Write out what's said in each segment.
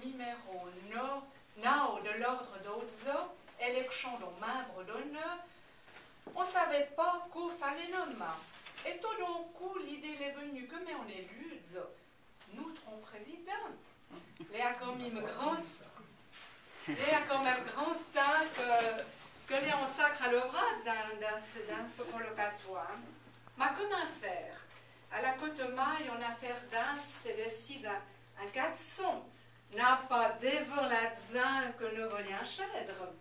numéro nao de l'ordre d'Ozo, élection de membre d'honneur, on ne savait pas qu'au fallait nommer. Et tout d'un coup, l'idée est venue que mais on est ludes, nous tron président. Il y a quand même grand temps que les on sacre à l'ouvrage d'un colocatoire. Mais comment faire? À la côte maille, on a fait d'un, c'est décide un 400. N'a pas devant la zin que nous volions chèdre.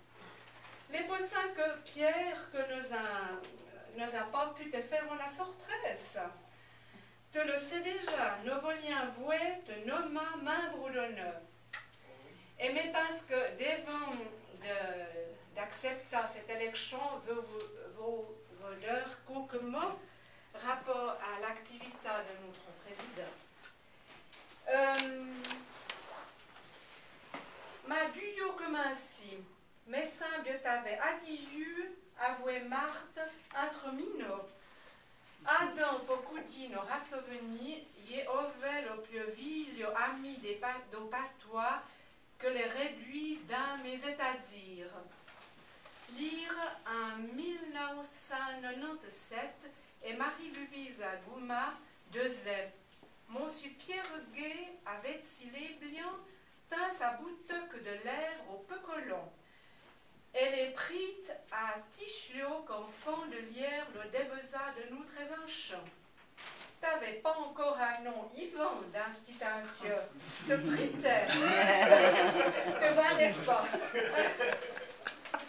Les bossins que Pierre que nous a pas pu te faire la surprise. Tu le sais déjà, nous volions vouer de nommer membre d'honneur. Et mais parce que devant d'accepter cette élection, vos voleurs quelques mots rapport à l'activité de notre président. Ma duo comme ainsi, mais semble t'avait addiu, avoué Marthe, entre mino. Adam, beaucoup dit, n'aura souvenir, y ovel au plus vil, ami des patois, que les réduits dans mes états-dire. Lire en 1997 et Marie-Louise Gouma, deuxième. Monsieur Pierre Gay avait silé blanc, tant sa bouteille de lèvres au peu colon. Elle est prise à Tichelot comme fond de lierre le dévesa de nous très enchant. T'avais pas encore un nom Yvan d'instituteur, te pritait, te valait pas.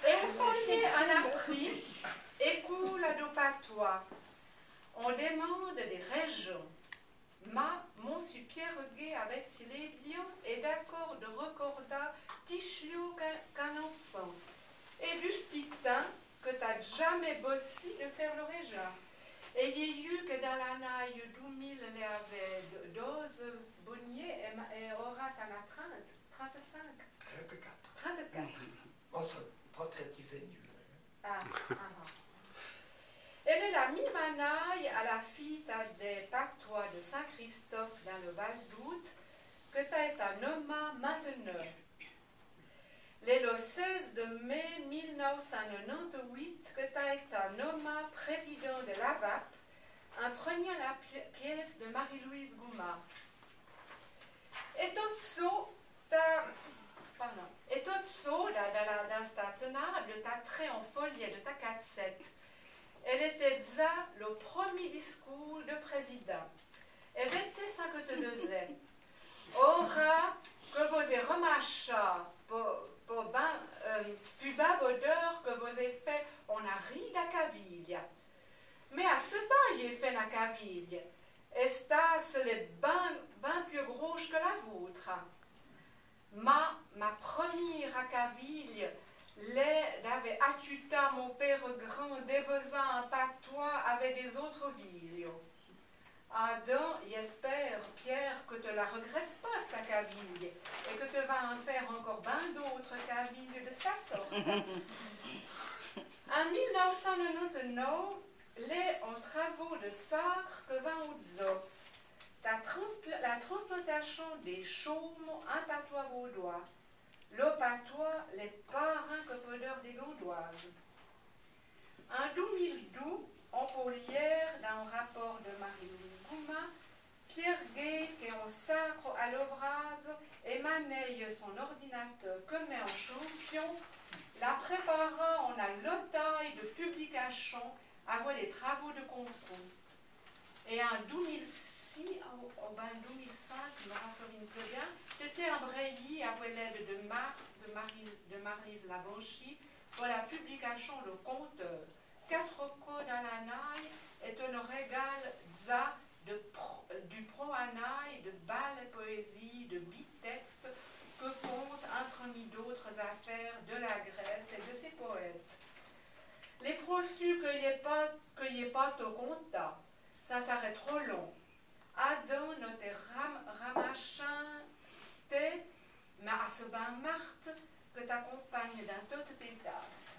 Et on fournit un appris, écoute la dopatois. On demande des régions. Monsieur Pierre Gay avec Silé Lion est d'accord de recorder Tichelot qu'un enfant. Et du titan que t'as jamais botsi de faire le régent. Et il y a eu que dans l'année 2000, il y avait 12 bonniers et aura t'en a 30, 35. 34. On se pas très venu. Elle est la mi-manaille à la fête des patois de Saint-Christophe dans le Val-d'Août que t'as été nommé maintenant. Le 16 de mai 1998 que t'as été nommé président de l'AVAP en prenant la pièce de Marie-Louise Gouma. Et tout ça, dans ta tenable, de ta trait en folie de ta 4-7. Elle était déjà le premier discours de président. Et 25 que te disais, aura que vous avez remarché plus bas odeur que vous avez fait, on a ri da caviglia. Mais à ce bain, il est fait la caviglia. Estas les bains plus gros que la vôtre. Ma première caville, l'avait attuta mon père grand dévesant un patois avec des autres villes. Adam, j'espère, Pierre, que tu la regrettes pas, cette caville, et que tu vas en faire encore bien d'autres cavilles de sa sorte. En 1999, en travaux de sacre que va au zoo, la transplantation des chaumes en patois vaudois, le patois, les parents que podeur des Gondoises. En 2012, en Polière, dans un rapport de Marie-Louise Gouma, Pierre Gay, qui est en sacre à l'ouvrage, émanait son ordinateur comme un champion, la préparant en a lotaille de publication avant les travaux de concours. Et en 2006, en 2005, je me rappelle très bien, j'étais embrayée avec l'aide de Marise Lavanchy pour la publication de Conteur. 4 codes dans l'anaille est un régal du pro-anaille, de balles poésie, de bitexte que compte entre d'autres affaires de la Grèce et de ses poètes. Les prosus qu'il n'y ait pas au compte, ça s'arrête trop long. Adam notait ramachin, mais à ce bain Marthe que t'accompagne dans toutes tes tasses.